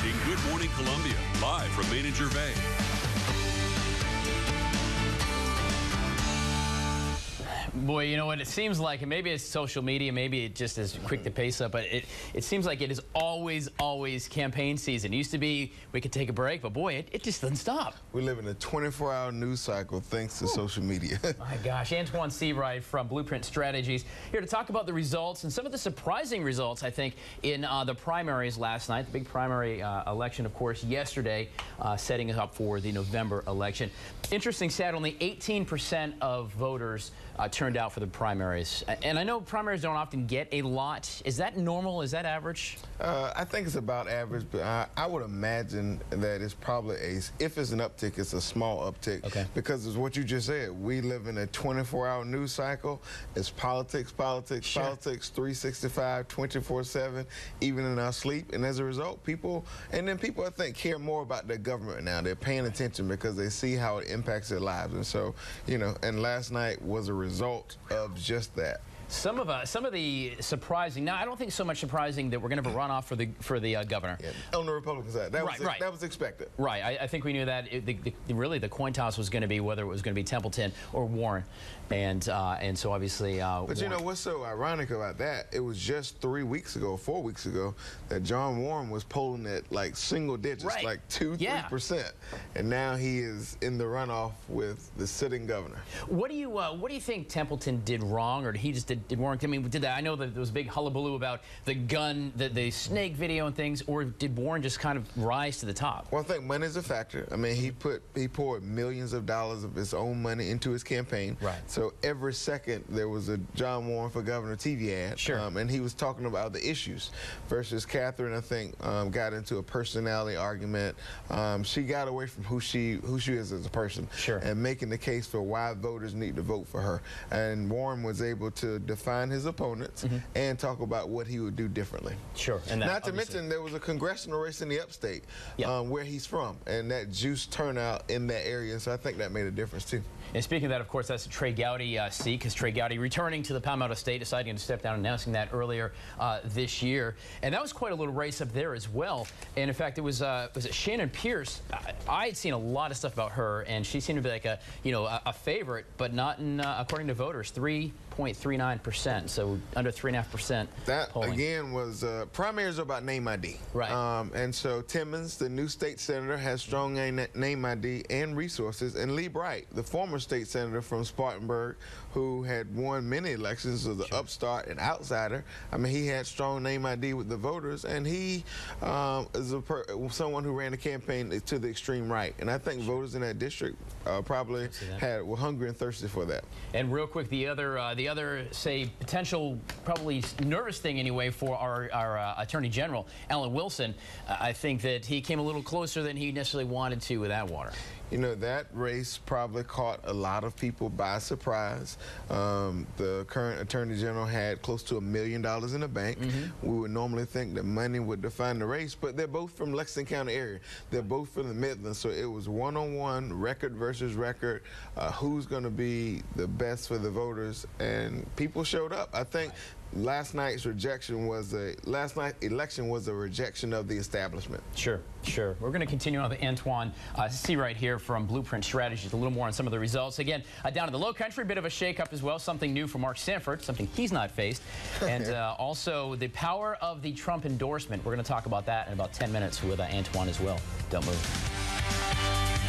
watching Good Morning Columbia, live from Main and Gervais. Boy, you know what it seems like, and maybe it's social media, maybe it just is quick to pace up, but it seems like it is always campaign season. It used to be we could take a break, but boy, it just doesn't stop. We live in a 24-hour news cycle thanks to social media. My gosh, Antjuan Seawright from Blueprint Strategies here to talk about the results and some of the surprising results, I think, in the primaries last night. The big primary election, of course, yesterday, setting us up for the November election. Interesting stat, only 18% of voters turned out for the primaries. And I know primaries don't often get a lot. Is that normal? Is that average? I think it's about average, but I would imagine that it's probably if it's an uptick, it's a small uptick. Okay. Because it's what you just said. We live in a 24-hour news cycle. It's politics, Sure. politics, 365, 24/7, even in our sleep. And as a result, people, I think, care more about their government now. They're paying attention because they see how it impacts their lives. And so, you know, and last night was a result of just that. Some of the surprising. Now, I don't think so much surprising that we're going to have a runoff for the governor. Yeah, on the Republican side, that was expected. Right. I think we knew that. Really, the coin toss was going to be whether it was going to be Templeton or Warren, and so obviously. But Warren. you know what's so ironic about that? It was just 4 weeks ago, that John Warren was polling at like single digits, Right. like 2-3%, and now he is in the runoff with the sitting governor. What do you think Templeton did wrong, or he just did Warren? I mean, did that? I know that there was a big hullabaloo about the gun, the snake video and things, or did Warren just kind of rise to the top? Well, I think money is a factor. I mean, he poured millions of dollars of his own money into his campaign. Right. So every second there was a John Warren for Governor TV ad. Sure. And he was talking about the issues. Versus Catherine, I think, got into a personality argument. She got away from who she is as a person. Sure. And making the case for why voters need to vote for her. And Warren was able to define his opponents and talk about what he would do differently. Sure. And that, not to mention there was a congressional race in the upstate where he's from, and that juice turnout in that area, so I think that made a difference too. And speaking of that, of course, that's Trey Gowdy seat, because Trey Gowdy returning to the Palmetto State, deciding to step down, announcing that earlier this year. And that was quite a little race up there as well. And in fact, it was it Shannon Pearce? I had seen a lot of stuff about her, and she seemed to be like a favorite, but not in according to voters, 3.39%, so under 3.5%. That polling. again was primaries are about name ID. Right. And so Timmons, the new state senator, has strong name ID and resources, and Lee Bright, the former state senator from Spartanburg, who had won many elections as an upstart and outsider. I mean, he had strong name ID with the voters, and he is someone who ran a campaign to the extreme right. And I think voters in that district probably were hungry and thirsty for that. And real quick, the other say potential, probably nervous thing anyway for our Attorney General, Alan Wilson. I think that he came a little closer than he necessarily wanted to with Atwater. You know, that race probably caught a lot of people by surprise. The current Attorney General had close to $1 million in the bank. We would normally think that money would define the race, but they're both from Lexington County area. They're both from the Midlands, so it was one-on-one, record versus record, who's going to be the best for the voters, and people showed up. I think last night's election was a rejection of the establishment. Sure. We're going to continue on with Antjuan Seawright here from Blueprint Strategies. A little more on some of the results. Again, down in the Low Country, a bit of a shake-up as well. Something new for Mark Sanford, something he's not faced, and also the power of the Trump endorsement. We're going to talk about that in about 10 minutes with Antjuan as well. Don't move.